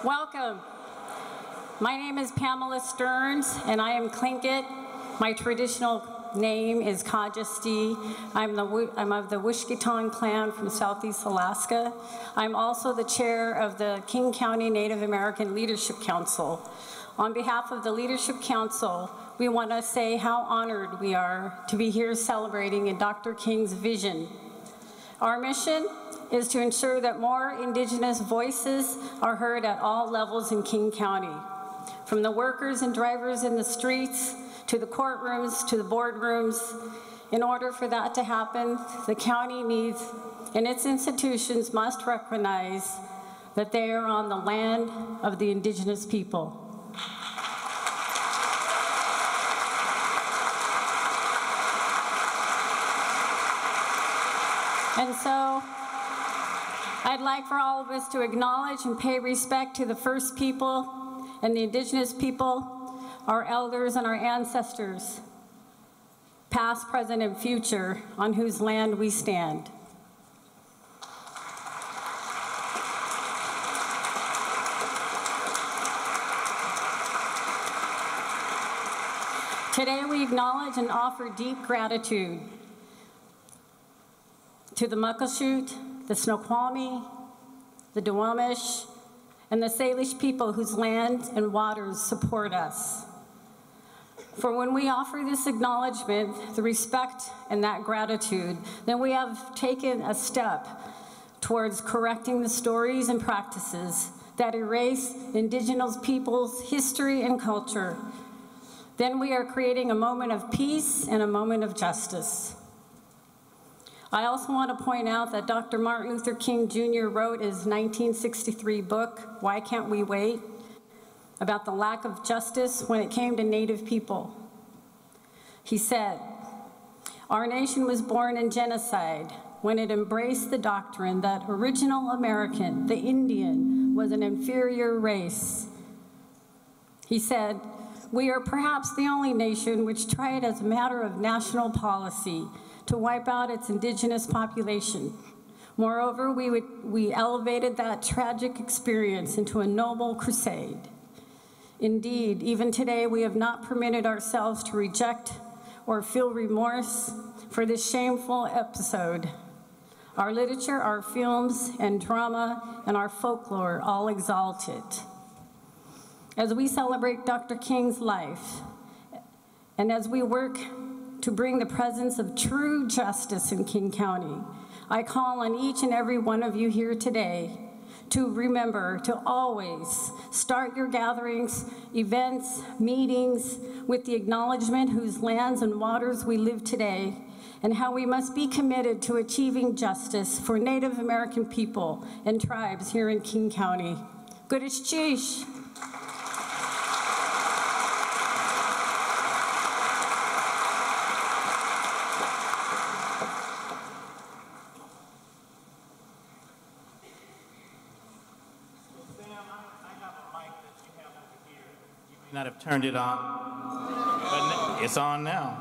Welcome. My name is Pamela Stearns, and I am Tlingit. My traditional name is Kajasti. I'm of the Wishkatong clan from Southeast Alaska. I'm also the chair of the King County Native American Leadership Council. On behalf of the Leadership Council, we want to say how honored we are to be here celebrating in Dr. King's vision. Our mission is to ensure that more Indigenous voices are heard at all levels in King County, from the workers and drivers in the streets, to the courtrooms, to the boardrooms. In order for that to happen, the county needs, and its institutions must recognize that they are on the land of the Indigenous people. And so, I'd like for all of us to acknowledge and pay respect to the First People and the Indigenous people, our elders and our ancestors, past, present, and future, on whose land we stand. Today we acknowledge and offer deep gratitude to the Muckleshoot, the Snoqualmie, the Duwamish, and the Salish people whose lands and waters support us. For when we offer this acknowledgement, the respect and that gratitude, then we have taken a step towards correcting the stories and practices that erase Indigenous peoples' history and culture. Then we are creating a moment of peace and a moment of justice. I also want to point out that Dr. Martin Luther King Jr. wrote his 1963 book, Why Can't We Wait?, about the lack of justice when it came to Native people. He said, "Our nation was born in genocide when it embraced the doctrine that original American, the Indian, was an inferior race." He said, "We are perhaps the only nation which tried as a matter of national policy to wipe out its Indigenous population. Moreover, we elevated that tragic experience into a noble crusade. Indeed, even today, we have not permitted ourselves to reject or feel remorse for this shameful episode. Our literature, our films and drama, and our folklore all exalt it." As we celebrate Dr. King's life, and as we work to bring the presence of true justice in King County, I call on each and every one of you here today to remember to always start your gatherings, events, meetings with the acknowledgement whose lands and waters we live today, and how we must be committed to achieving justice for Native American people and tribes here in King County. Gurishchish. Not have turned it on, but it's on now.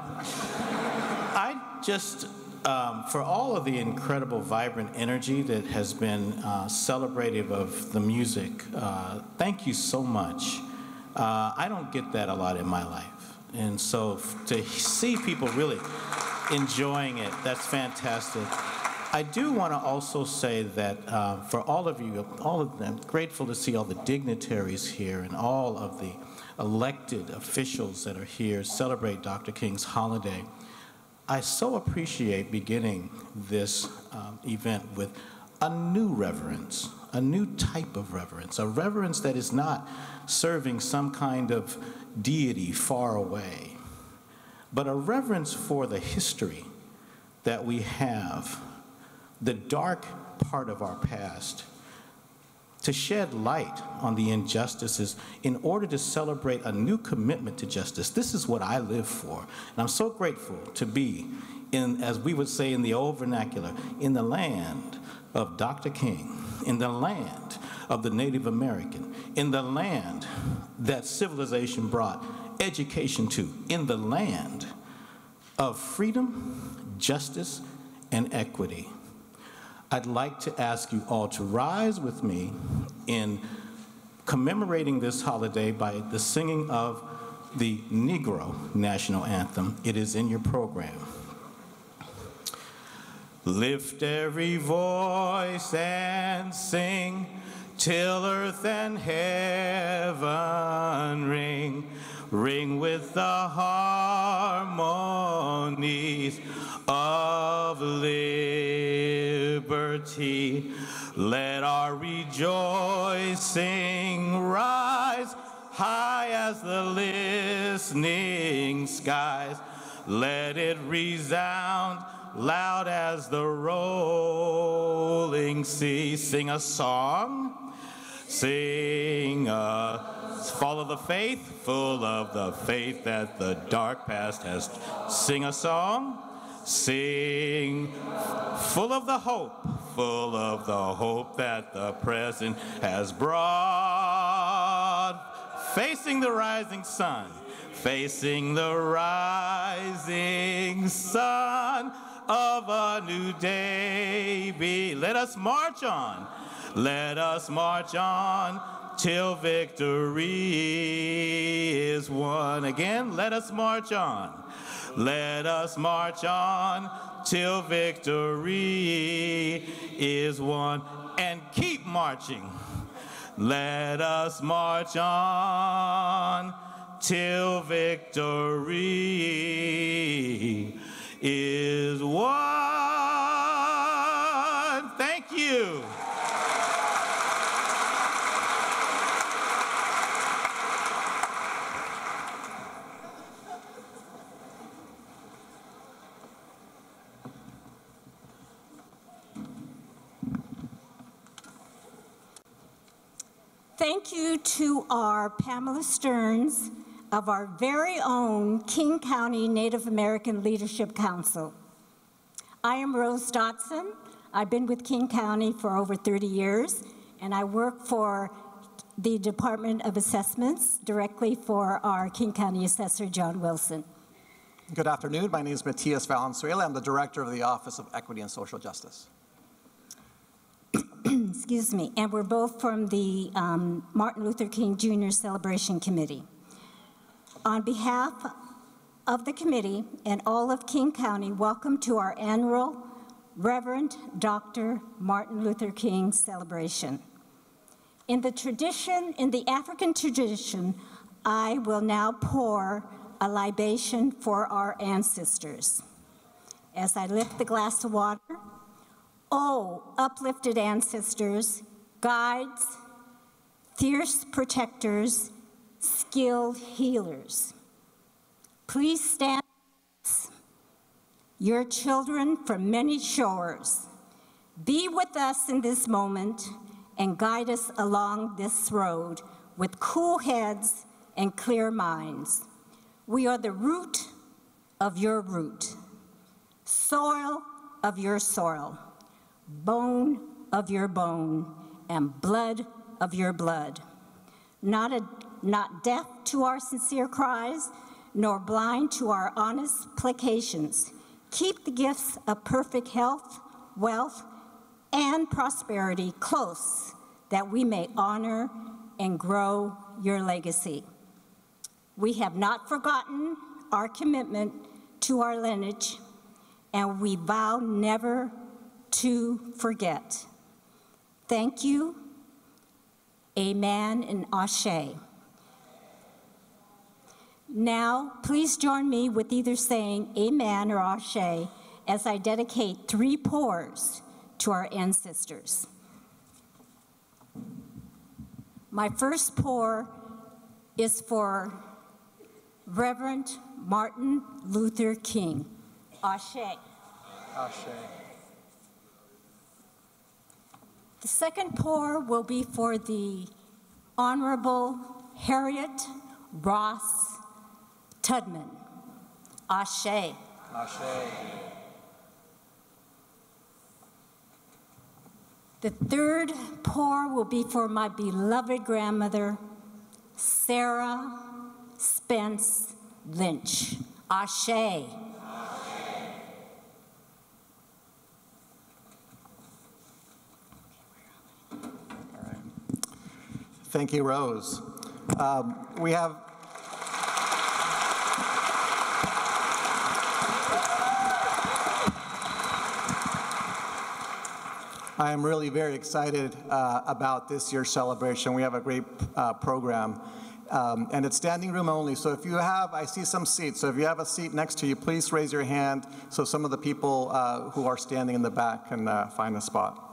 I just, for all of the incredible, vibrant energy that has been celebrative of the music, thank you so much. I don't get that a lot in my life. And so to see people really enjoying it, that's fantastic. I do want to also say that for all of you, I'm grateful to see all the dignitaries here and all of the elected officials that are here celebrate Dr. King's holiday. I so appreciate beginning this event with a new reverence, a new type of reverence, a reverence that is not serving some kind of deity far away, but a reverence for the history that we have, the dark part of our past, to shed light on the injustices in order to celebrate a new commitment to justice. This is what I live for. And I'm so grateful to be in, as we would say in the old vernacular, in the land of Dr. King, in the land of the Native American, in the land that civilization brought education to, in the land of freedom, justice, and equity. I'd like to ask you all to rise with me in commemorating this holiday by the singing of the Negro national anthem. It is in your program. Lift every voice and sing till earth and heaven ring. Ring with the harmonies of liberty. Let our rejoicing rise high as the listening skies. Let it resound loud as the rolling sea. Sing a song, sing a full of the faith, full of the faith that the dark past has. Sing a song, sing full of the hope that the present has brought. Facing the rising sun, facing the rising sun of a new day. Let us march on till victory is won. Again, let us march on till victory is won. And keep marching. Let us march on till victory is won. Thank you. Thank you to our Pamela Stearns of our very own King County Native American Leadership Council. I am Rose Dotson. I've been with King County for over 30 years, and I work for the Department of Assessments directly for our King County Assessor, John Wilson. Good afternoon. My name is Matias Valenzuela. I'm the Director of the Office of Equity and Social Justice. Excuse me. And we're both from the Martin Luther King Jr. Celebration Committee. On behalf of the committee and all of King County, welcome to our annual Reverend Dr. Martin Luther King celebration. In the African tradition, I will now pour a libation for our ancestors. As I lift the glass of water, oh, uplifted ancestors, guides, fierce protectors, skilled healers. Please stand, your children from many shores. Be with us in this moment and guide us along this road with cool heads and clear minds. We are the root of your root, soil of your soil, bone of your bone, and blood of your blood. Not deaf to our sincere cries, nor blind to our honest placations. Keep the gifts of perfect health, wealth, and prosperity close, that we may honor and grow your legacy. We have not forgotten our commitment to our lineage, and we vow never to forget. Thank you, amen, and ashe. Now, please join me with either saying amen or ashe as I dedicate 3 pours to our ancestors. My first pour is for Reverend Martin Luther King. Ashe. Ashe. The second pour will be for the Honorable Harriet Ross Tubman. Ashe. Ashe. The third pour will be for my beloved grandmother, Sarah Spence Lynch. Ashe. Thank you, Rose. We have I am really very excited about this year's celebration. We have a great program, and it's standing room only. So if you have, I see some seats, so if you have a seat next to you, please raise your hand so some of the people who are standing in the back can find a spot.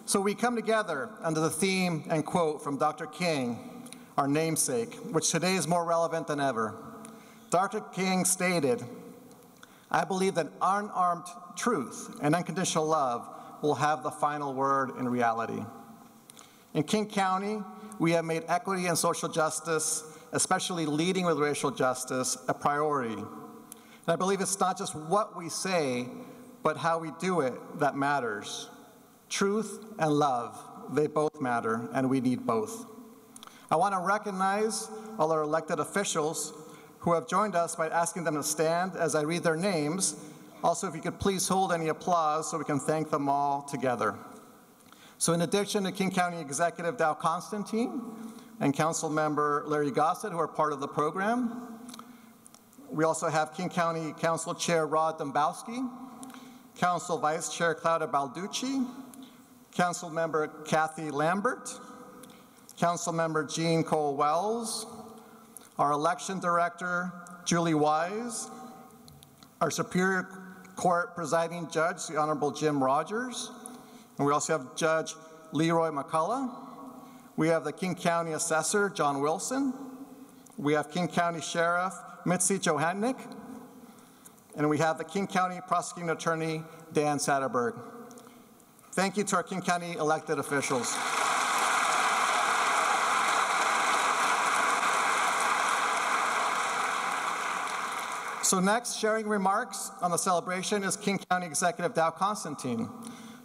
So we come together under the theme and quote from Dr. King, our namesake, which today is more relevant than ever. Dr. King stated, "I believe that unarmed truth and unconditional love will have the final word in reality." In King County, we have made equity and social justice, especially leading with racial justice, a priority. And I believe it's not just what we say, but how we do it that matters. Truth and love, they both matter, and we need both. I want to recognize all our elected officials who have joined us by asking them to stand as I read their names. Also, if you could please hold any applause so we can thank them all together. So in addition to King County Executive Dow Constantine and Council Member Larry Gossett, who are part of the program, we also have King County Council Chair Rod Dombowski, Council Vice Chair Claudia Balducci, Council Member Kathy Lambert, Council Member Jean Cole Wells, our Election Director Julie Wise, our Superior Court Presiding Judge, the Honorable Jim Rogers, and we also have Judge Leroy McCullough. We have the King County Assessor, John Wilson. We have King County Sheriff, Mitzi Johannick. And we have the King County Prosecuting Attorney, Dan Satterberg. Thank you to our King County elected officials. So next, sharing remarks on the celebration is King County Executive Dow Constantine,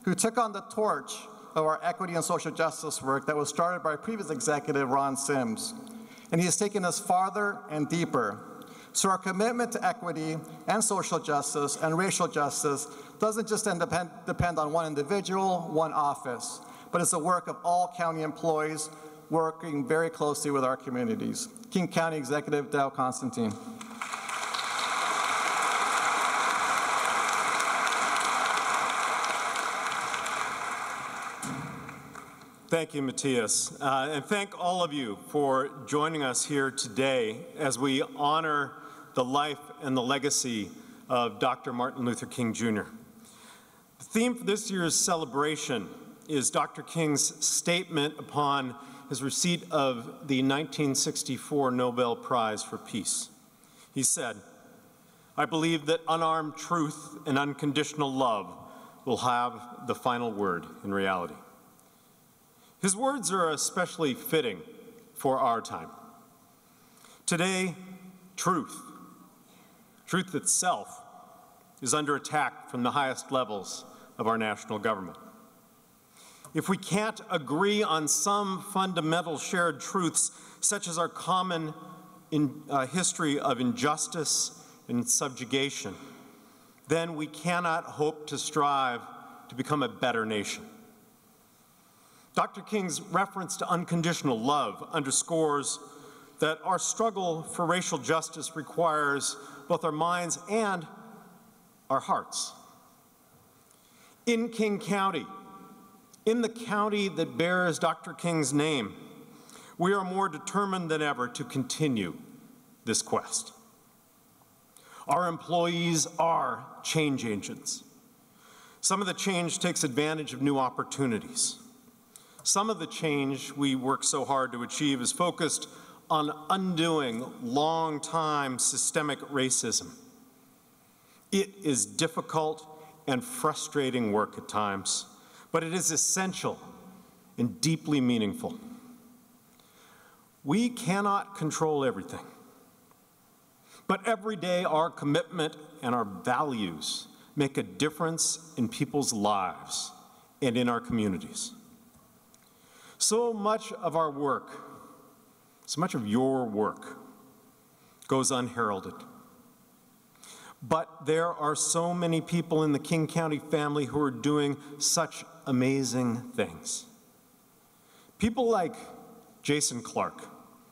who took on the torch of our equity and social justice work that was started by previous executive Ron Sims. And he has taken us farther and deeper. So our commitment to equity and social justice and racial justice doesn't just depend on one individual, one office, but it's the work of all county employees working very closely with our communities. King County Executive Dow Constantine. Thank you, Matthias, and thank all of you for joining us here today as we honor the life and the legacy of Dr. Martin Luther King, Jr. The theme for this year's celebration is Dr. King's statement upon his receipt of the 1964 Nobel Prize for Peace. He said, "I believe that unarmed truth and unconditional love will have the final word in reality." His words are especially fitting for our time. Today, truth itself, is under attack from the highest levels of our national government. If we can't agree on some fundamental shared truths, such as our common history of injustice and subjugation, then we cannot hope to strive to become a better nation. Dr. King's reference to unconditional love underscores that our struggle for racial justice requires both our minds and our hearts. In King County, in the county that bears Dr. King's name, we are more determined than ever to continue this quest. Our employees are change agents. Some of the change takes advantage of new opportunities. Some of the change we work so hard to achieve is focused on undoing long-time systemic racism. It is difficult and frustrating work at times, but it is essential and deeply meaningful. We cannot control everything, but every day our commitment and our values make a difference in people's lives and in our communities. So much of our work, so much of your work, goes unheralded. But there are so many people in the King County family who are doing such amazing things. People like Jason Clark,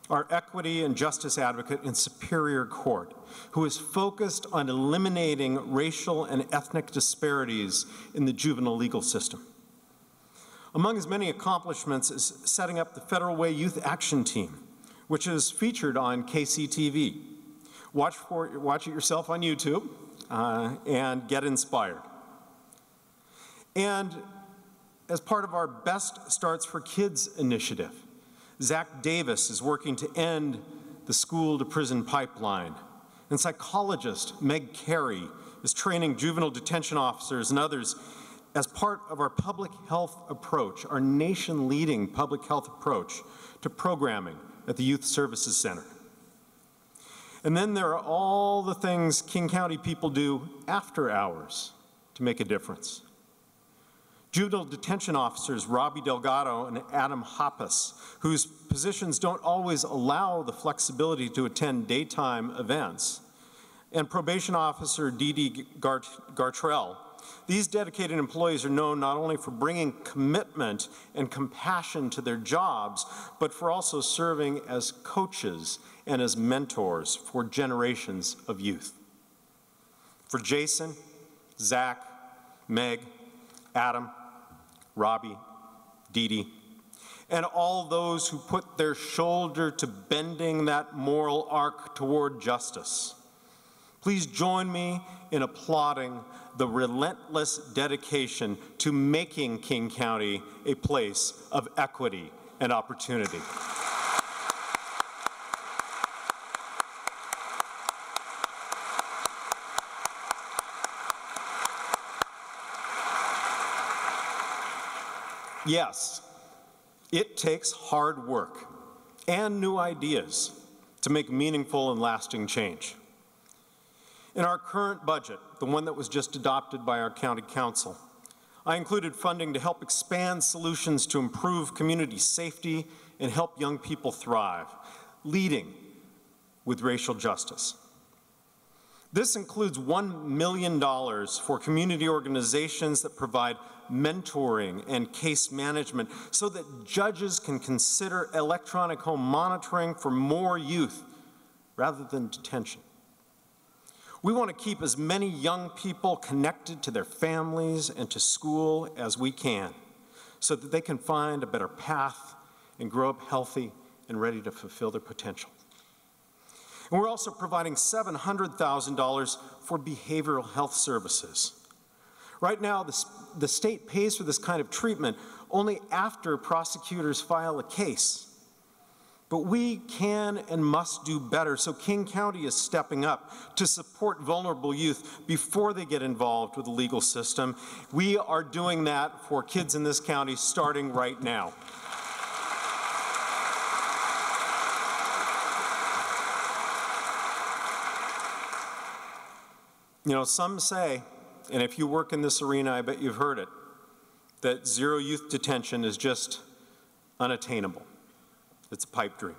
our equity and justice advocate in Superior Court, who is focused on eliminating racial and ethnic disparities in the juvenile legal system. Among his many accomplishments is setting up the Federal Way Youth Action Team, which is featured on KCTV. Watch it yourself on YouTube and get inspired. And as part of our Best Starts for Kids initiative, Zach Davis is working to end the school-to-prison pipeline. And psychologist Meg Carey is training juvenile detention officers and others as part of our public health approach, our nation-leading public health approach to programming at the Youth Services Center. And then there are all the things King County people do after hours to make a difference. Juvenile detention officers Robbie Delgado and Adam Hoppus, whose positions don't always allow the flexibility to attend daytime events, and probation officer Dee Dee Gartrell. These dedicated employees are known not only for bringing commitment and compassion to their jobs, but for also serving as coaches and as mentors for generations of youth. For Jason, Zach, Meg, Adam, Robbie, Dee Dee, and all those who put their shoulder to bending that moral arc toward justice, please join me in applauding the relentless dedication to making King County a place of equity and opportunity. Yes, it takes hard work and new ideas to make meaningful and lasting change. In our current budget, the one that was just adopted by our county council, I included funding to help expand solutions to improve community safety and help young people thrive, leading with racial justice. This includes $1 million for community organizations that provide mentoring and case management so that judges can consider electronic home monitoring for more youth rather than detention. We want to keep as many young people connected to their families and to school as we can so that they can find a better path and grow up healthy and ready to fulfill their potential. And we're also providing $700,000 for behavioral health services. Right now, the state pays for this kind of treatment only after prosecutors file a case. But we can and must do better, so King County is stepping up to support vulnerable youth before they get involved with the legal system. We are doing that for kids in this county starting right now. You know, some say, and if you work in this arena, I bet you've heard it, that zero youth detention is just unattainable. It's a pipe dream.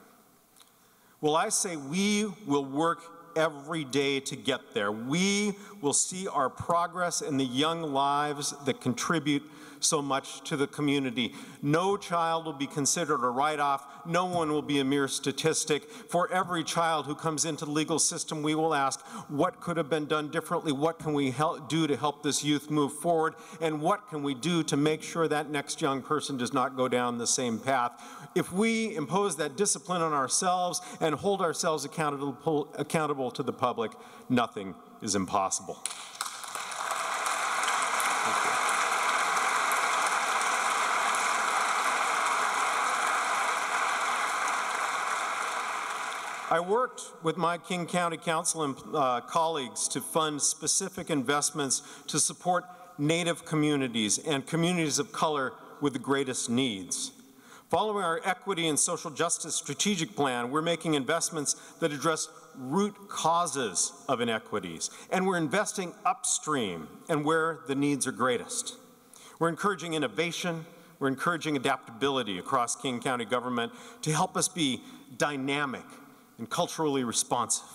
Well, I say we will work every day to get there. We will see our progress in the young lives that contribute so much to the community. No child will be considered a write-off. No one will be a mere statistic. For every child who comes into the legal system, we will ask, what could have been done differently? What can we do to help this youth move forward? And what can we do to make sure that next young person does not go down the same path? If we impose that discipline on ourselves and hold ourselves accountable to the public, nothing is impossible. I worked with my King County Council and colleagues to fund specific investments to support Native communities and communities of color with the greatest needs. Following our equity and social justice strategic plan, we're making investments that address root causes of inequities, and we're investing upstream and where the needs are greatest. We're encouraging innovation, we're encouraging adaptability across King County government to help us be dynamic and culturally responsive.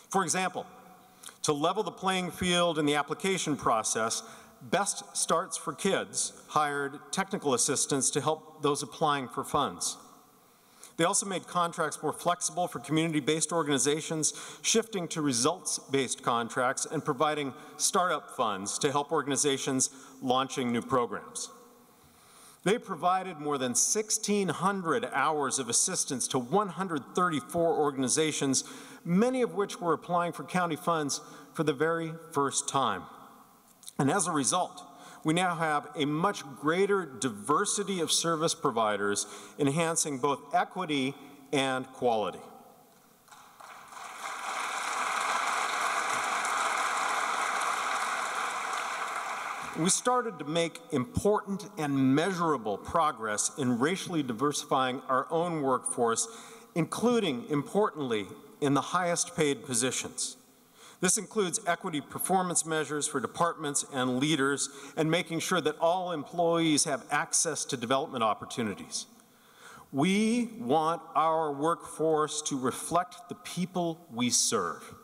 For example, to level the playing field in the application process, Best Starts for Kids hired technical assistants to help those applying for funds. They also made contracts more flexible for community-based organizations, shifting to results-based contracts and providing startup funds to help organizations launching new programs. They provided more than 1,600 hours of assistance to 134 organizations, many of which were applying for county funds for the very first time. And as a result, we now have a much greater diversity of service providers, enhancing both equity and quality. We started to make important and measurable progress in racially diversifying our own workforce, including, importantly, in the highest paid positions. This includes equity performance measures for departments and leaders, and making sure that all employees have access to development opportunities. We want our workforce to reflect the people we serve,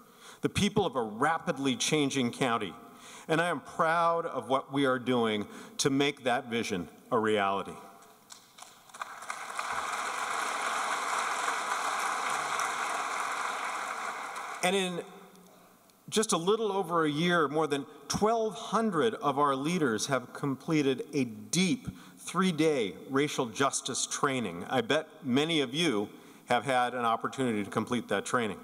the people of a rapidly changing county. And I am proud of what we are doing to make that vision a reality. And in just a little over a year, more than 1,200 of our leaders have completed a deep 3-day racial justice training. I bet many of you have had an opportunity to complete that training.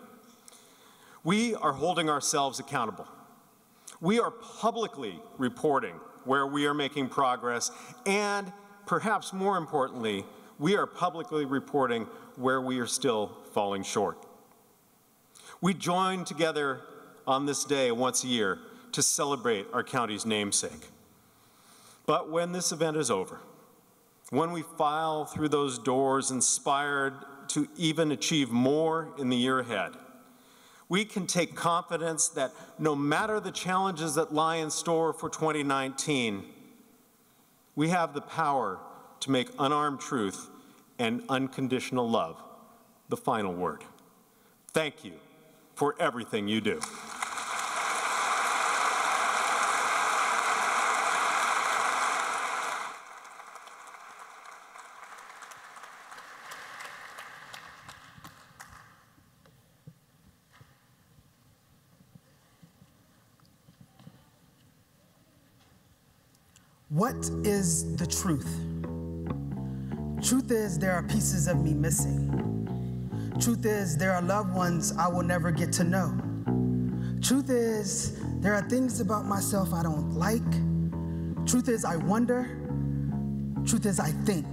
We are holding ourselves accountable. We are publicly reporting where we are making progress, and perhaps more importantly, we are publicly reporting where we are still falling short. We join together on this day once a year to celebrate our county's namesake. But when this event is over, when we file through those doors inspired to even achieve more in the year ahead, we can take confidence that no matter the challenges that lie in store for 2019, we have the power to make unarmed truth and unconditional love the final word. Thank you for everything you do. What is the truth? Truth is there are pieces of me missing. Truth is there are loved ones I will never get to know. Truth is there are things about myself I don't like. Truth is I wonder. Truth is I think.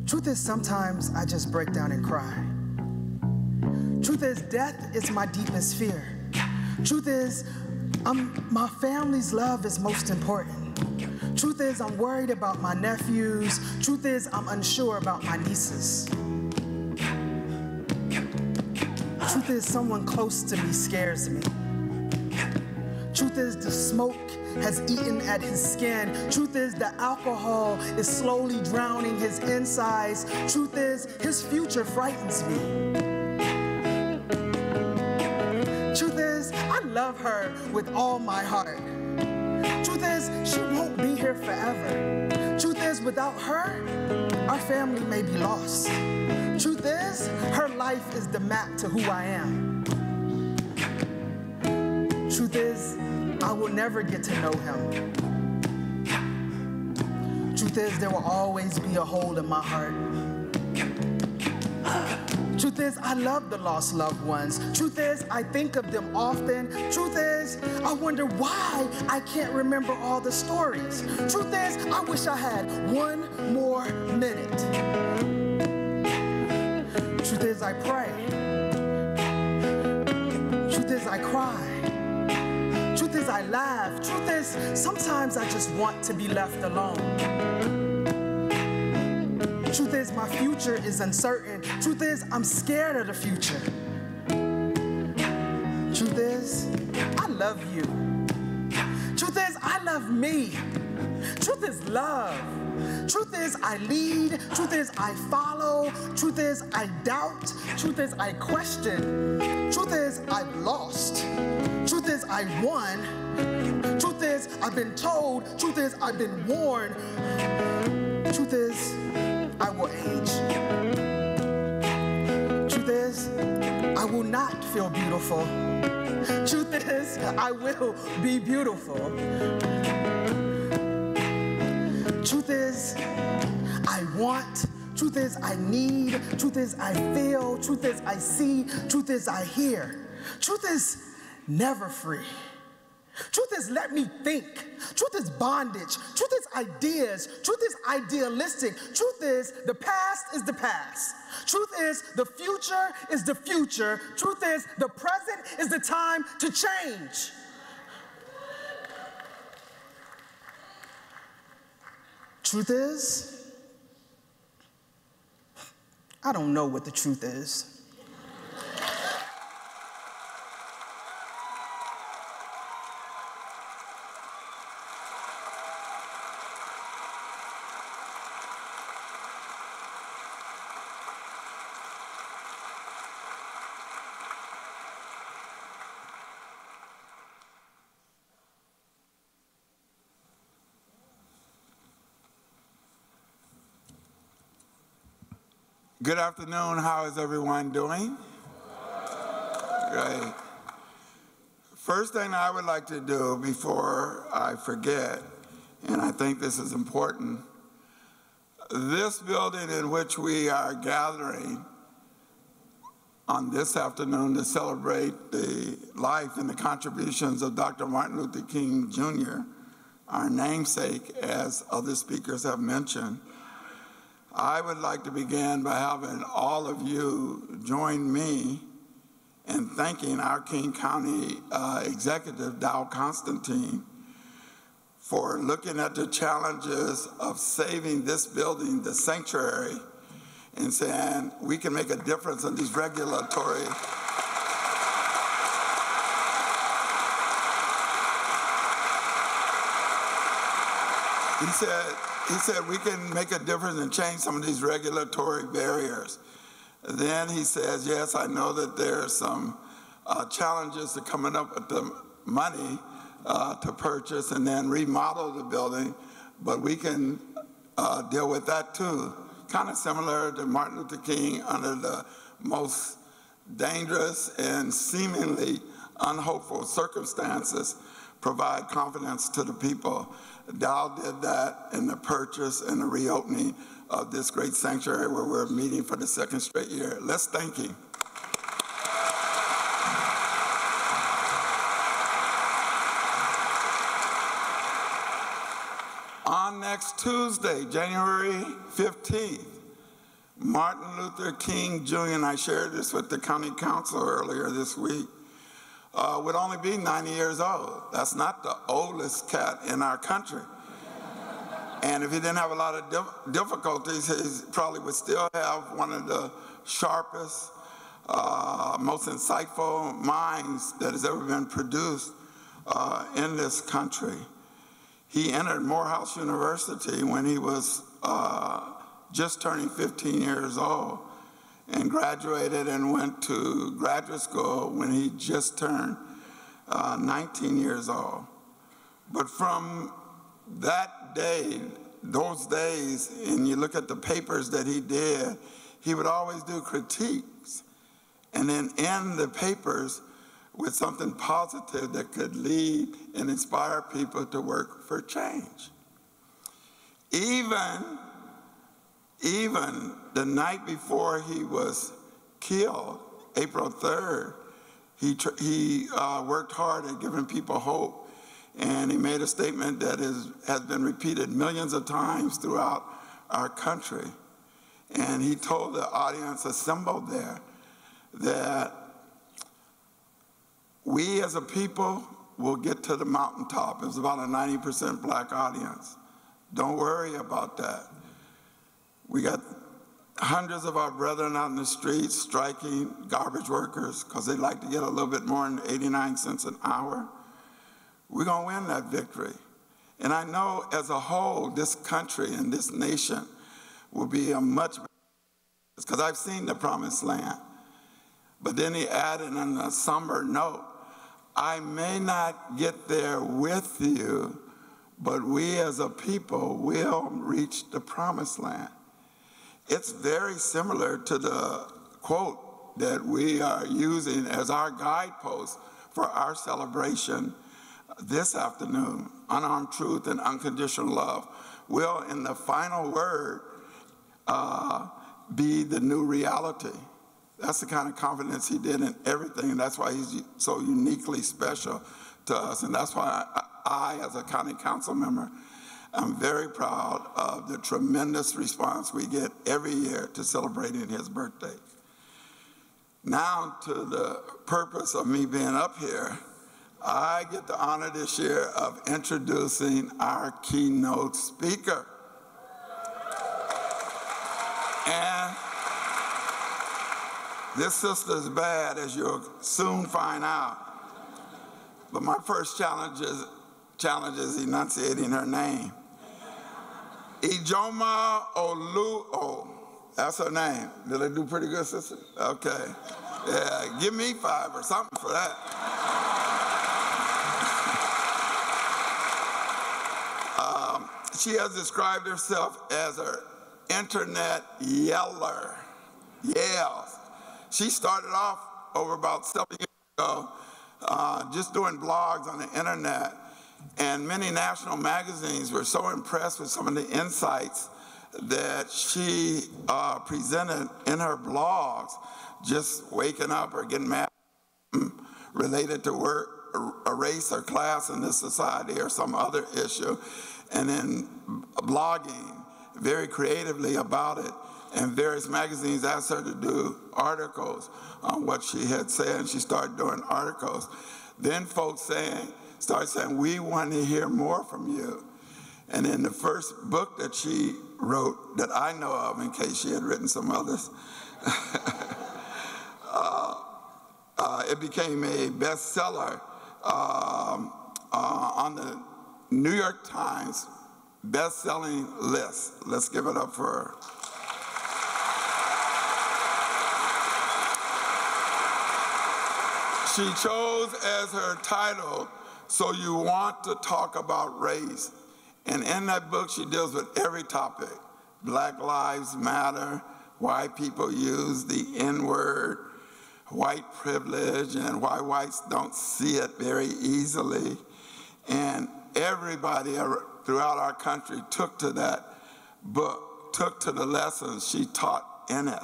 Truth is sometimes I just break down and cry. Truth is death is my deepest fear. Truth is my family's love is most important. Truth is I'm worried about my nephews. Truth is I'm unsure about my nieces. Truth is someone close to me scares me. Truth is the smoke has eaten at his skin. Truth is the alcohol is slowly drowning his insides. Truth is his future frightens me. Truth is I love her with all my heart. Truth is she won't be here forever. Truth is without her, our family may be lost. Truth is her life is the map to who I am. Truth is I will never get to know him. Truth is there will always be a hole in my heart. Truth is, I love the lost loved ones. Truth is, I think of them often. Truth is, I wonder why I can't remember all the stories. Truth is, I wish I had one more minute. Truth is, I pray. Truth is, I cry. Truth is, I laugh. Truth is, sometimes I just want to be left alone. Truth is, my future is uncertain. Truth is, I'm scared of the future. Truth is, I love you. Truth is, I love me. Truth is love. Truth is, I lead. Truth is, I follow. Truth is, I doubt. Truth is, I question. Truth is, I've lost. Truth is, I won. Truth is, I've been told. Truth is, I've been warned. Truth is, I will age. not feel beautiful. Truth is, I will be beautiful. Truth is, I want. Truth is, I need. Truth is, I feel. Truth is, I see. Truth is, I hear. Truth is never free. Truth is, let me think. Truth is bondage. Truth is ideas. Truth is idealistic. Truth is, the past is the past. Truth is, the future is the future. Truth is, the present is the time to change. Truth is, I don't know what the truth is. Good afternoon. How is everyone doing? Great. First thing I would like to do before I forget, and I think this is important, this building in which we are gathering on this afternoon to celebrate the life and the contributions of Dr. Martin Luther King Jr., our namesake, as other speakers have mentioned, I would like to begin by having all of you join me in thanking our King County Executive, Dow Constantine, for looking at the challenges of saving this building, the sanctuary, and saying we can make a difference in these regulatory He said we can make a difference and change some of these regulatory barriers. Then he says, yes, I know that there are some challenges to coming up with the money to purchase and then remodel the building, but we can deal with that too. Kind of similar to Martin Luther King under the most dangerous and seemingly unhopeful circumstances, provide confidence to the people. Dow did that in the purchase and the reopening of this great sanctuary where we're meeting for the second straight year. Let's thank him. On next Tuesday, January 15th, Martin Luther King Jr., and I shared this with the county council earlier this week, would only be 90 years old. That's not the oldest cat in our country. And if he didn't have a lot of difficulties, he probably would still have one of the sharpest, most insightful minds that has ever been produced in this country. He entered Morehouse University when he was just turning 15 years old, and graduated and went to graduate school when he just turned 19 years old. But from that day, those days, and you look at the papers that he did, he would always do critiques and then end the papers with something positive that could lead and inspire people to work for change. Even the night before he was killed, April 3rd, he worked hard at giving people hope, and he made a statement that has been repeated millions of times throughout our country. And he told the audience assembled there that we as a people will get to the mountaintop. It was about a 90% black audience. Don't worry about that. We got hundreds of our brethren out in the streets striking, garbage workers, because they like to get a little bit more than 89 cents an hour. We're going to win that victory. And I know as a whole, this country and this nation will be a much better place, because I've seen the promised land. But then he added on a somber note, I may not get there with you, but we as a people will reach the promised land. It's very similar to the quote that we are using as our guidepost for our celebration this afternoon, unarmed truth and unconditional love, will, in the final word, be the new reality. That's the kind of confidence he did in everything, and that's why he's so uniquely special to us. And that's why I, as a county council member, I'm very proud of the tremendous response we get every year to celebrating his birthday. Now to the purpose of me being up here, I get the honor this year of introducing our keynote speaker. And this sister's bad, as you'll soon find out. But my first challenge is enunciating her name. Iijima Alou. That's her name. Did I do pretty good, sister? Okay. Yeah, give me 5 or something for that. She has described herself as an internet yeller. Yells. She started off over about 7 years ago just doing blogs on the internet. And many national magazines were so impressed with some of the insights that she presented in her blogs, just waking up or getting mad related to work, a race or class in this society or some other issue, and then blogging very creatively about it. And various magazines asked her to do articles on what she had said, and she started doing articles. Then folks started saying, we want to hear more from you. And in the first book that she wrote, that I know of, in case she had written some others, it became a bestseller on the New York Times best-selling list. Let's give it up for her. She chose as her title, So You Want to Talk About Race. And in that book, she deals with every topic. Black Lives Matter, why people use the N-word, white privilege, and why whites don't see it very easily. And everybody throughout our country took to that book, took to the lessons she taught in it.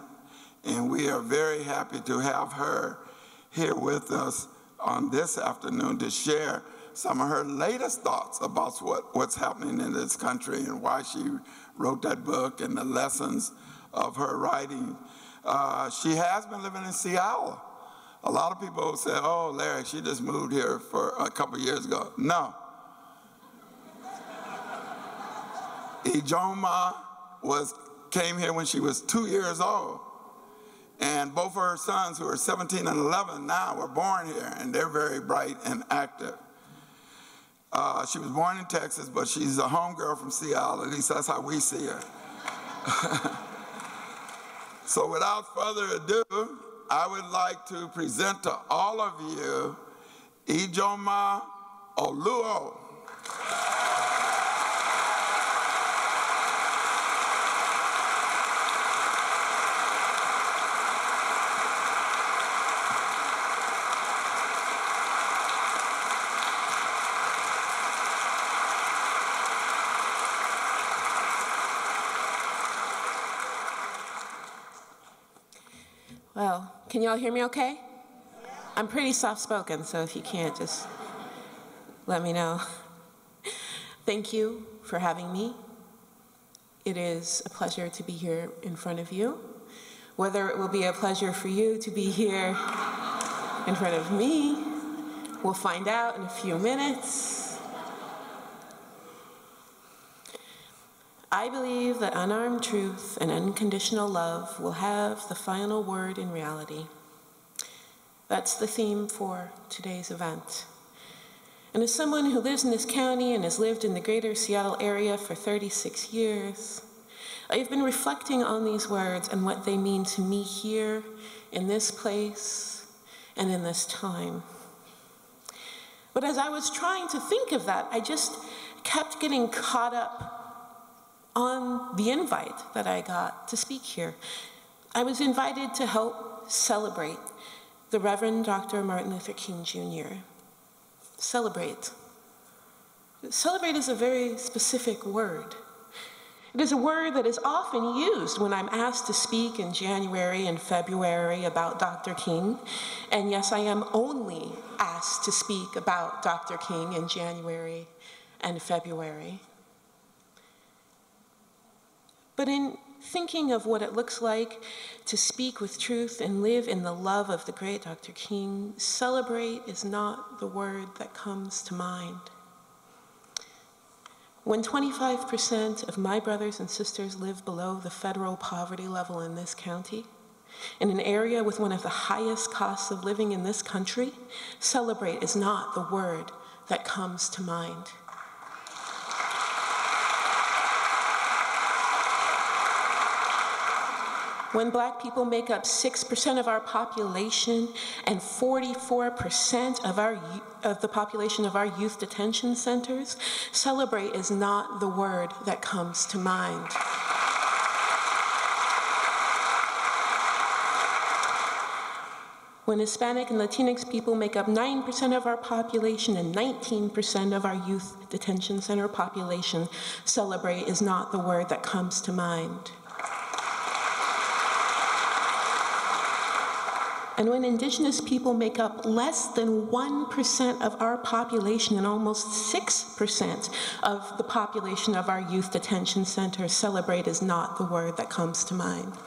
And we are very happy to have her here with us on this afternoon to share some of her latest thoughts about what's happening in this country and why she wrote that book and the lessons of her writing. She has been living in Seattle. A lot of people say, oh, Larry, she just moved here for a couple years ago. No. Iijima came here when she was 2 years old. And both of her sons, who are 17 and 11 now, were born here, and they're very bright and active. She was born in Texas, but she's a homegirl from Seattle. At least that's how we see her. So without further ado, I would like to present to all of you Iijima Alou. Well, can y'all hear me okay? I'm pretty soft-spoken, so if you can't, just let me know. Thank you for having me. It is a pleasure to be here in front of you. Whether it will be a pleasure for you to be here in front of me, we'll find out in a few minutes. I believe that unarmed truth and unconditional love will have the final word in reality. That's the theme for today's event. And as someone who lives in this county and has lived in the greater Seattle area for 36 years, I've been reflecting on these words and what they mean to me here, in this place, and in this time. But as I was trying to think of that, I just kept getting caught up on the invite that I got to speak here. I was invited to help celebrate the Reverend Dr. Martin Luther King Jr. Celebrate. Celebrate is a very specific word. It is a word that is often used when I'm asked to speak in January and February about Dr. King. And yes, I am only asked to speak about Dr. King in January and February. But in thinking of what it looks like to speak with truth and live in the love of the great Dr. King, celebrate is not the word that comes to mind. When 25% of my brothers and sisters live below the federal poverty level in this county, in an area with one of the highest costs of living in this country, celebrate is not the word that comes to mind. When Black people make up 6% of our population and 44% of the population of our youth detention centers, celebrate is not the word that comes to mind. When Hispanic and Latinx people make up 9% of our population and 19% of our youth detention center population, celebrate is not the word that comes to mind. And when Indigenous people make up less than 1% of our population and almost 6% of the population of our youth detention centers, celebrate is not the word that comes to mind.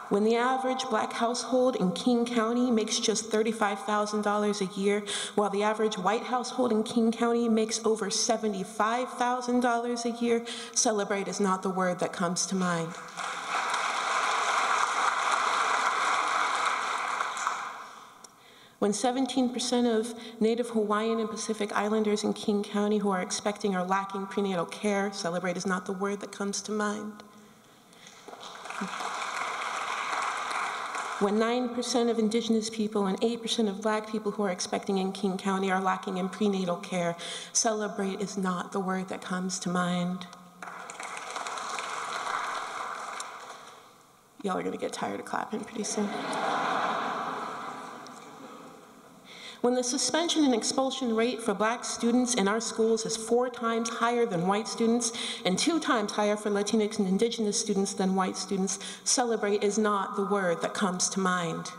When the average Black household in King County makes just $35,000 a year, while the average white household in King County makes over $75,000 a year, celebrate is not the word that comes to mind. When 17% of Native Hawaiian and Pacific Islanders in King County who are expecting or lacking prenatal care, celebrate is not the word that comes to mind. When 9% of Indigenous people and 8% of Black people who are expecting in King County are lacking in prenatal care, celebrate is not the word that comes to mind. Y'all are gonna get tired of clapping pretty soon. When the suspension and expulsion rate for Black students in our schools is 4 times higher than white students and 2 times higher for Latinx and Indigenous students than white students, celebrate is not the word that comes to mind.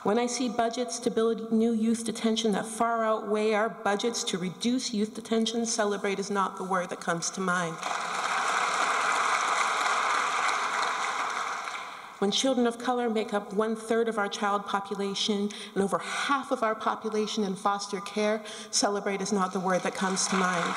When I see budgets to build new youth detention that far outweigh our budgets to reduce youth detention, celebrate is not the word that comes to mind. When children of color make up 1/3 of our child population and over half of our population in foster care, celebrate is not the word that comes to mind.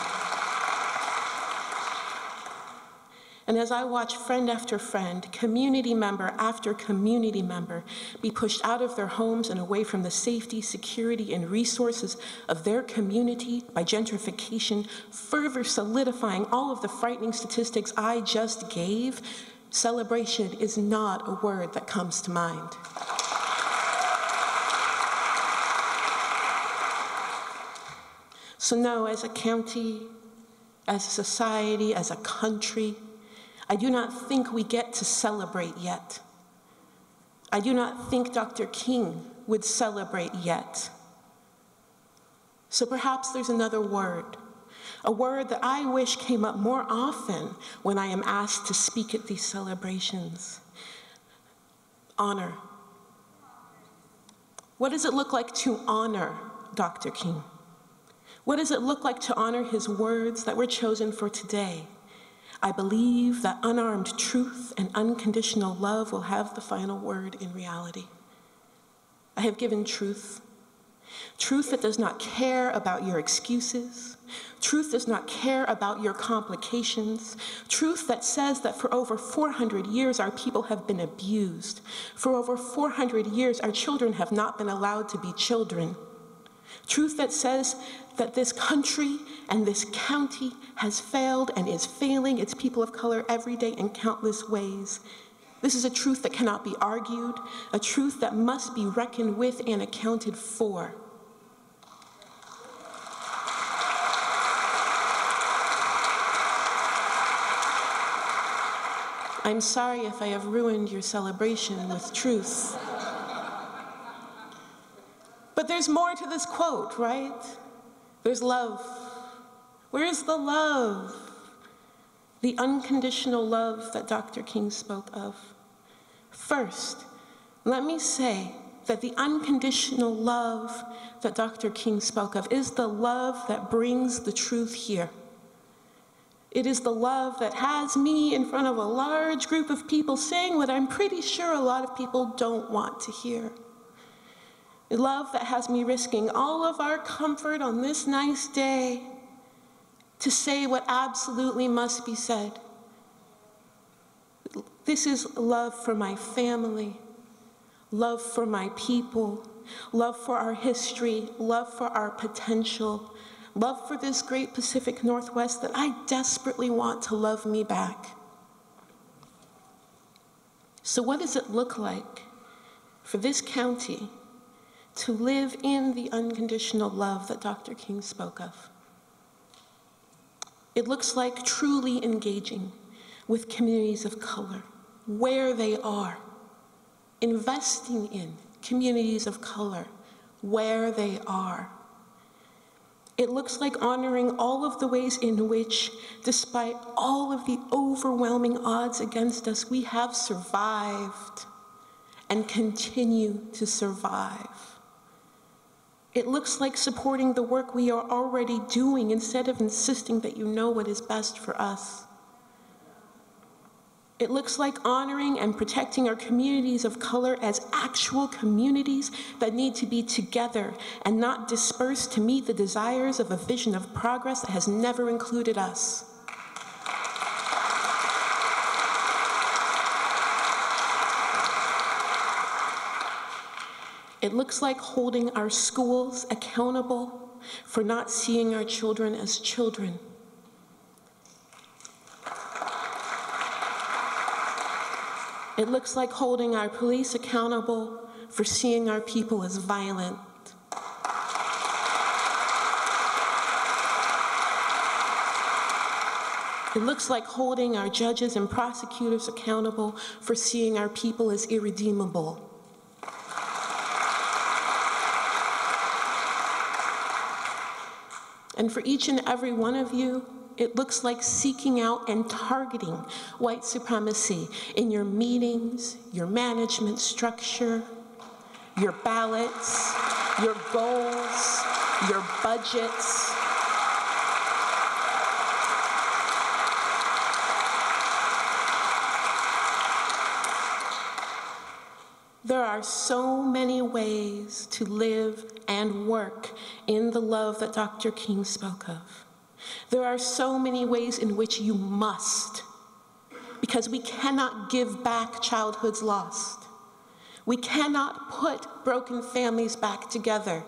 And as I watch friend after friend, community member after community member be pushed out of their homes and away from the safety, security, and resources of their community by gentrification, further solidifying all of the frightening statistics I just gave, celebration is not a word that comes to mind. So no, as a county, as a society, as a country, I do not think we get to celebrate yet. I do not think Dr. King would celebrate yet. So perhaps there's another word, a word that I wish came up more often when I am asked to speak at these celebrations. Honor. What does it look like to honor Dr. King? What does it look like to honor his words that were chosen for today? I believe that unarmed truth and unconditional love will have the final word in reality. I have given truth. Truth that does not care about your excuses. Truth does not care about your complications. Truth that says that for over 400 years our people have been abused. For over 400 years our children have not been allowed to be children. Truth that says that this country and this county has failed and is failing its people of color every day in countless ways. This is a truth that cannot be argued, a truth that must be reckoned with and accounted for. I'm sorry if I have ruined your celebration with truth. But there's more to this quote, right? There's love. Where's the love? The unconditional love that Dr. King spoke of. First, let me say that the unconditional love that Dr. King spoke of is the love that brings the truth here. It is the love that has me in front of a large group of people saying what I'm pretty sure a lot of people don't want to hear. A love that has me risking all of our comfort on this nice day to say what absolutely must be said. This is love for my family, love for my people, love for our history, love for our potential, love for this great Pacific Northwest that I desperately want to love me back. So what does it look like for this county to live in the unconditional love that Dr. King spoke of? It looks like truly engaging with communities of color, where they are, investing in communities of color, where they are. It looks like honoring all of the ways in which, despite all of the overwhelming odds against us, we have survived and continue to survive. It looks like supporting the work we are already doing instead of insisting that you know what is best for us. It looks like honoring and protecting our communities of color as actual communities that need to be together and not dispersed to meet the desires of a vision of progress that has never included us. It looks like holding our schools accountable for not seeing our children as children. It looks like holding our police accountable for seeing our people as violent. It looks like holding our judges and prosecutors accountable for seeing our people as irredeemable. And for each and every one of you, it looks like seeking out and targeting white supremacy in your meetings, your management structure, your ballots, your goals, your budgets. There are so many ways to live and work in the love that Dr. King spoke of. There are so many ways in which you must, because we cannot give back childhoods lost. We cannot put broken families back together.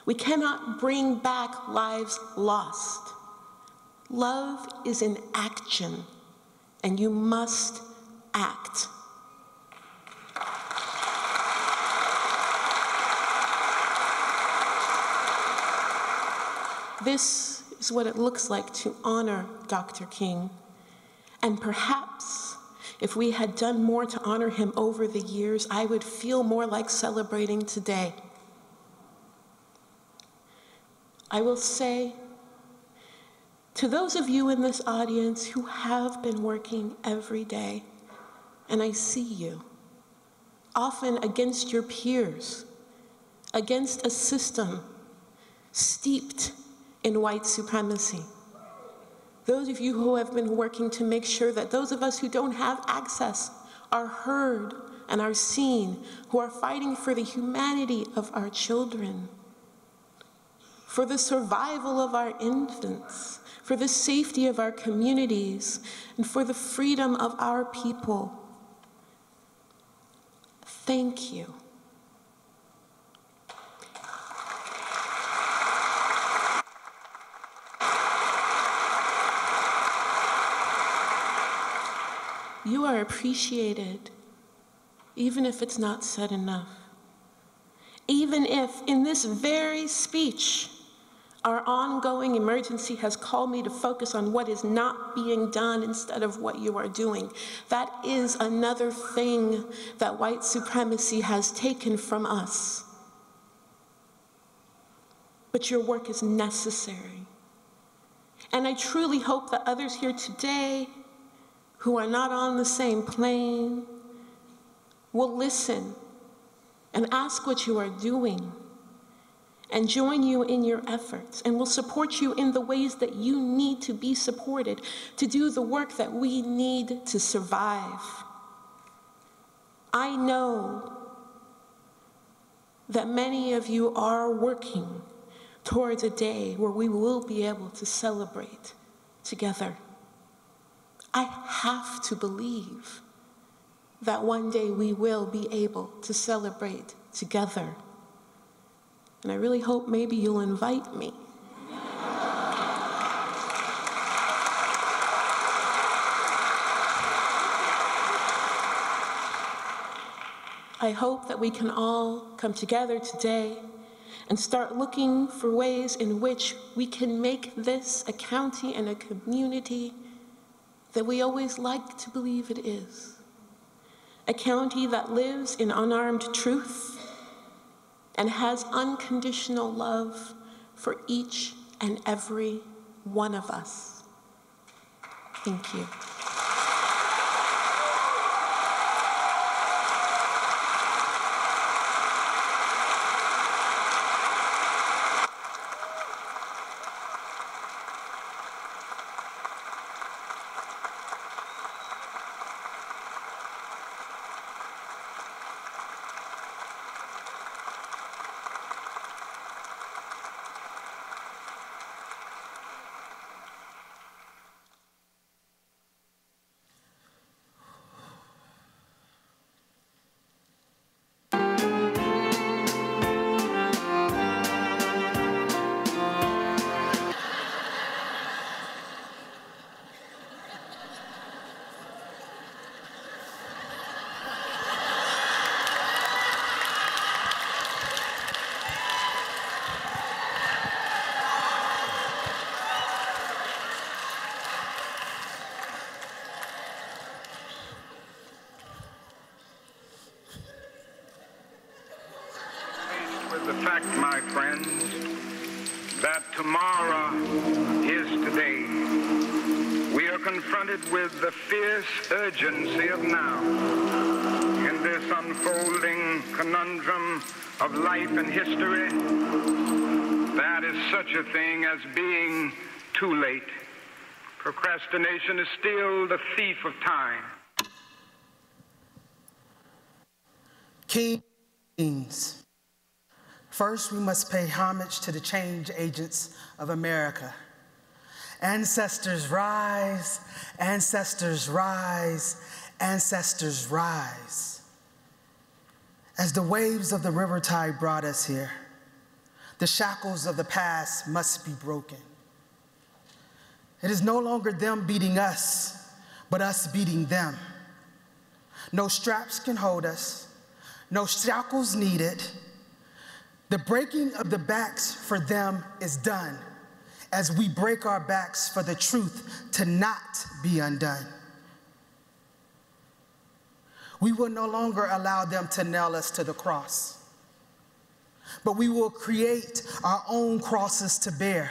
We cannot bring back lives lost. Love is in action, and you must act. This is what it looks like to honor Dr. King. And perhaps if we had done more to honor him over the years, I would feel more like celebrating today. I will say to those of you in this audience who have been working every day, and I see you, often against your peers, against a system steeped in white supremacy. Those of you who have been working to make sure that those of us who don't have access are heard and are seen, who are fighting for the humanity of our children, for the survival of our infants, for the safety of our communities, and for the freedom of our people. Thank you. You are appreciated, even if it's not said enough. Even if, in this very speech, Our ongoing emergency has called me to focus on what is not being done instead of what you are doing. That is another thing that white supremacy has taken from us. But your work is necessary. And I truly hope that others here today who are not on the same plane will listen and ask what you are doing and join you in your efforts, and will support you in the ways that you need to be supported to do the work that we need to survive. I know that many of you are working towards a day where we will be able to celebrate together. I have to believe that one day we will be able to celebrate together. And I really hope maybe you'll invite me. I hope that we can all come together today and start looking for ways in which we can make this a county and a community that we always like to believe it is. A county that lives in unarmed truth and has unconditional love for each and every one of us. Thank you. The fact, my friends, that tomorrow is today. We are confronted with the fierce urgency of now. In this unfolding conundrum of life and history, that is such a thing as being too late. Procrastination is still the thief of time. Kings. First, we must pay homage to the change agents of America. Ancestors rise, ancestors rise, ancestors rise. As the waves of the river tide brought us here, the shackles of the past must be broken. It is no longer them beating us, but us beating them. No straps can hold us, no shackles needed. The breaking of the backs for them is done as we break our backs for the truth to not be undone. We will no longer allow them to nail us to the cross, but we will create our own crosses to bear.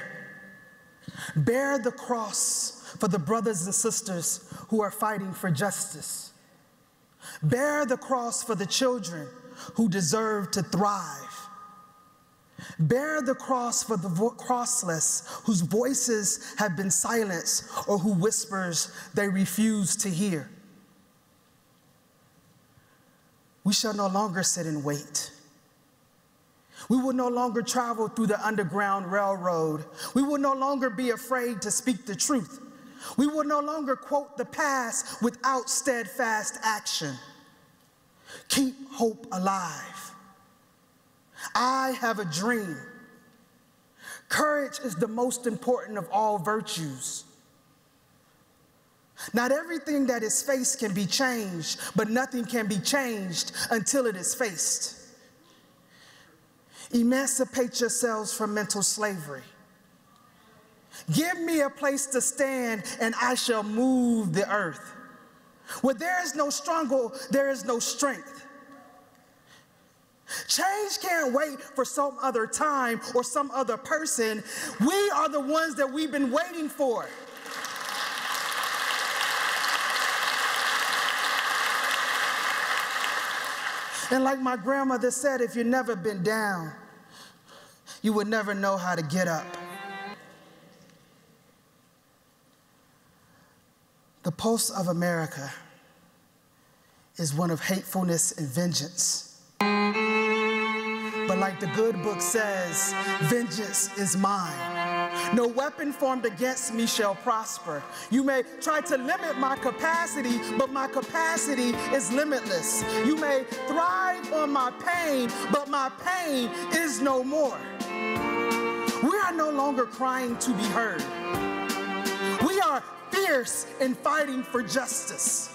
Bear the cross for the brothers and sisters who are fighting for justice. Bear the cross for the children who deserve to thrive. Bear the cross for the crossless whose voices have been silenced or who whispers they refuse to hear. We shall no longer sit and wait. We will no longer travel through the Underground Railroad. We will no longer be afraid to speak the truth. We will no longer quote the past without steadfast action. Keep hope alive. I have a dream. Courage is the most important of all virtues. Not everything that is faced can be changed, but nothing can be changed until it is faced. Emancipate yourselves from mental slavery. Give me a place to stand, and I shall move the earth. Where there is no struggle, there is no strength. Change can't wait for some other time or some other person. We are the ones that we've been waiting for. And like my grandmother said, if you've never been down, you would never know how to get up. The pulse of America is one of hatefulness and vengeance. But like the good book says, vengeance is mine. No weapon formed against me shall prosper. You may try to limit my capacity, but my capacity is limitless. You may thrive on my pain, but my pain is no more. We are no longer crying to be heard. We are fierce in fighting for justice.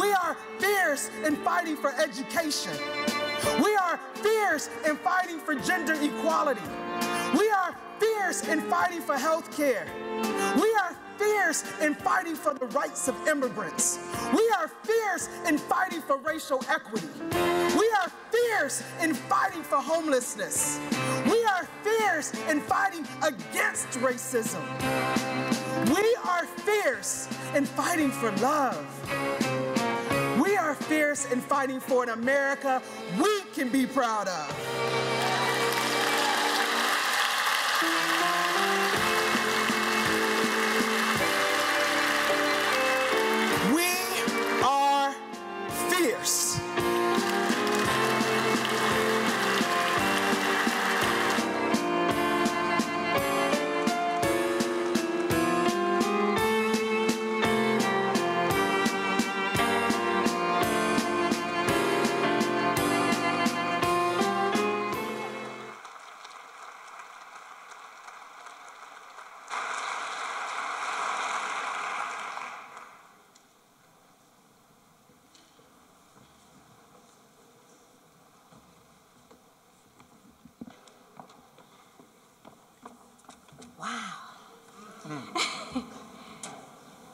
We are fierce in fighting for education. We are fierce in fighting for gender equality. We are fierce in fighting for health care. We are fierce in fighting for the rights of immigrants. We are fierce in fighting for racial equity. We are fierce in fighting for homelessness. We are fierce in fighting against racism. We are fierce in fighting for love. We are fierce in fighting for an America we can be proud of. We are fierce.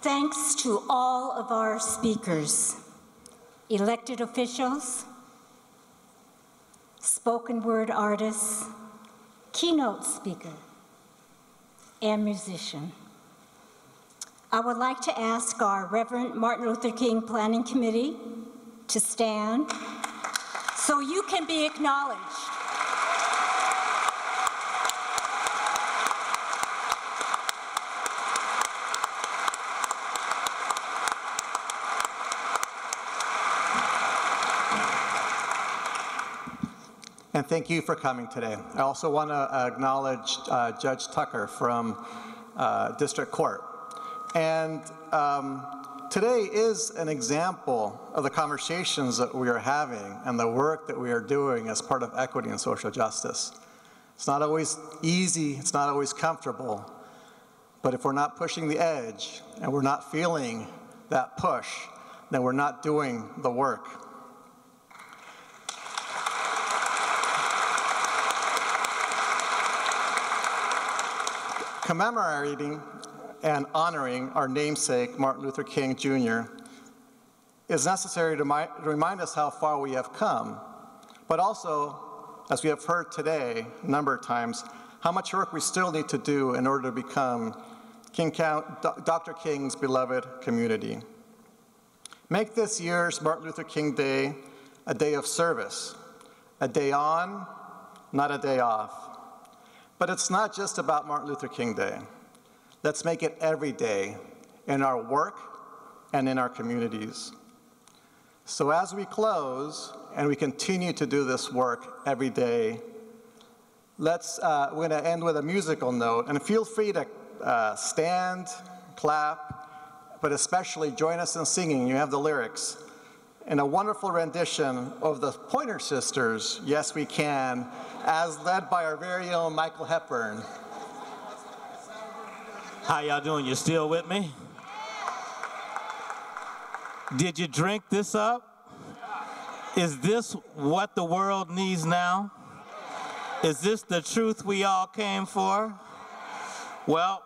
Thanks to all of our speakers, elected officials, spoken word artists, keynote speaker, and musician. I would like to ask our Reverend Martin Luther King Planning Committee to stand so you can be acknowledged. And thank you for coming today. I also want to acknowledge Judge Tucker from District Court. And today is an example of the conversations that we are having and the work that we are doing as part of equity and social justice. It's not always easy, it's not always comfortable, but if we're not pushing the edge and we're not feeling that push, then we're not doing the work. Commemorating and honoring our namesake, Martin Luther King Jr., is necessary to remind us how far we have come, but also, as we have heard today a number of times, how much work we still need to do in order to become Dr. King's beloved community. Make this year's Martin Luther King Day a day of service, a day on, not a day off. But it's not just about Martin Luther King Day. Let's make it every day in our work and in our communities. So as we close and we continue to do this work every day, we're going to end with a musical note, and feel free to stand, clap, but especially join us in singing. You have the lyrics. In a wonderful rendition of the Pointer Sisters, Yes We Can, as led by our very own Michael Hepburn. How y'all doing? You still with me? Did you drink this up? Is this what the world needs now? Is this the truth we all came for? Well,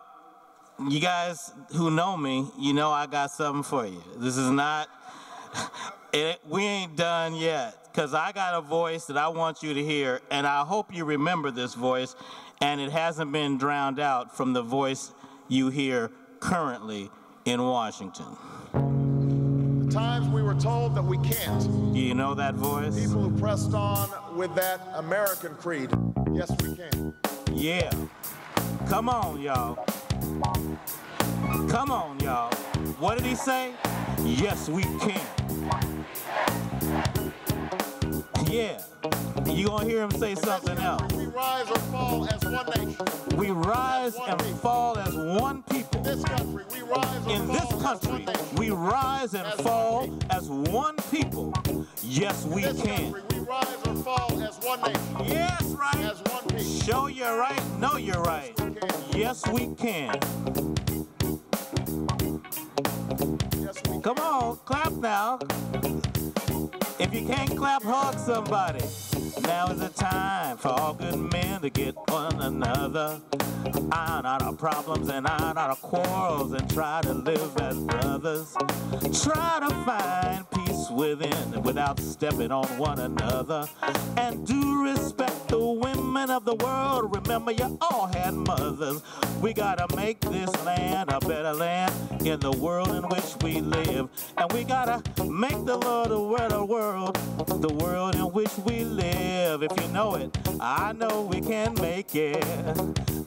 you guys who know me, you know I got something for you. This is not, we ain't done yet, because I got a voice that I want you to hear, and I hope you remember this voice, and it hasn't been drowned out from the voice you hear currently in Washington. The times we were told that we can't. Do you know that voice? People who pressed on with that American creed. Yes, we can. Yeah. Come on, y'all. Come on, y'all. What did he say? Yes, we can. Yeah. You gonna hear him say something else. We rise or fall as one nation. We rise and fall as one people. In this country, we rise or In this fall country, as one nation. we rise and fall as one people. Yes, we In this can. country, we rise or fall as one nation. Yes, right. As one people. Show you're right, know you're right. Yes, we can. Yes, we can. Come on, clap now. If you can't clap, hug somebody. Now is the time for all good men to get one another. Iron out our problems and iron out our quarrels and try to live as brothers. Try to find peace within without stepping on one another. And do respect the women of the world. Remember, you all had mothers. We gotta make this land a better land in the world in which we live. And we gotta make the Lord a better world, the world in which we live. If you know it, I know we can make it.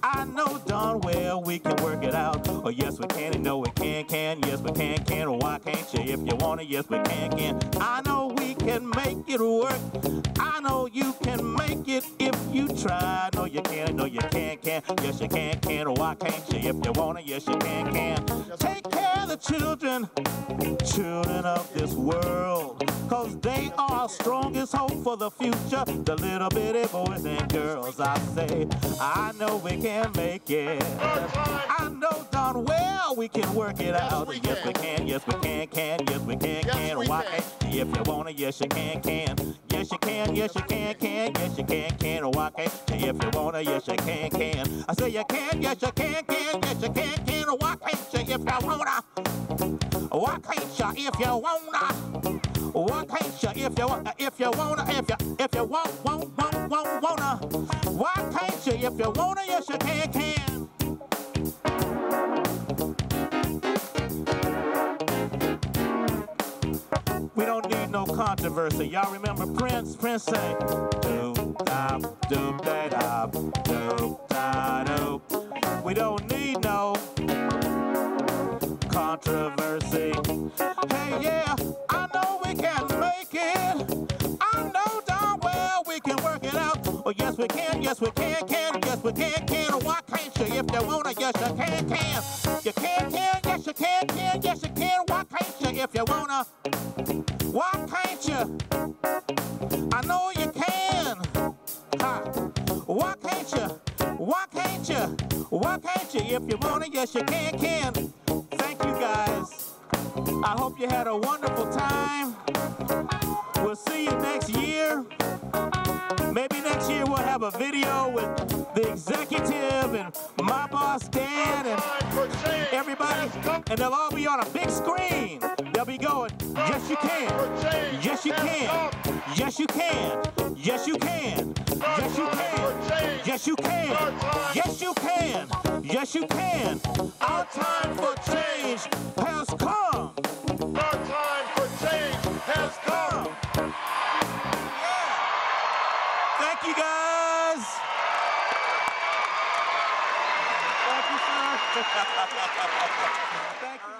I know darn well we can work it out. Oh, yes, we can, and no, we can. Yes, we can. Oh, why can't you? If you want it, yes, we can. I know we can make it work. I know you can make it if you try. No, you can, and no, you can. Yes, you can. Oh, why can't you? If you want it, yes, you can. Take care of the children of this world, 'cause they are our strongest hope for the future. The little bitty boys and girls, I say, I know we can make it. I know darn well we can work it out. Yes, we can. Yes, we can. Yes, we can. Why can't you? If you want it, yes, you can. Yes, you can. Yes, you can. Yes, you can. Why can't you? If you want it, yes, you can. I say you can. Yes, you can. Yes, you can. Why can't you? If you wanna. Why can't you? If you wanna. Why can't you? If you wanna. If you wanna. Why can't you? If you wanna, yes, you can. We don't need no controversy. Y'all remember Prince? Prince say, doop-da, doop-da-da, doop-da-doop. We don't need no controversy. Hey, yeah, I know we can make it. I know darn well we can work it out. Oh, yes, we can. Yes, we can. Yes, we can. Why can't you? If you wanna, yes, you can. You can. Yes, you can. Yes, you can. Why can't you? If you wanna. Why can't you? I know you can. Ha. Why can't you? Why can't you? Why can't you? If you want it, yes, you can. Thank you, guys. I hope you had a wonderful time. We'll see you next year. Maybe next year we'll have a video with the executive and my boss Dan and everybody, and they'll all be on a big screen. They'll be going, yes you can, yes you can, yes you can, yes you can, yes you can, yes you can, yes you can, yes you can. Our time for change has come. Our time for change has come. Thank you, guys. Thank you, sir. Thank you.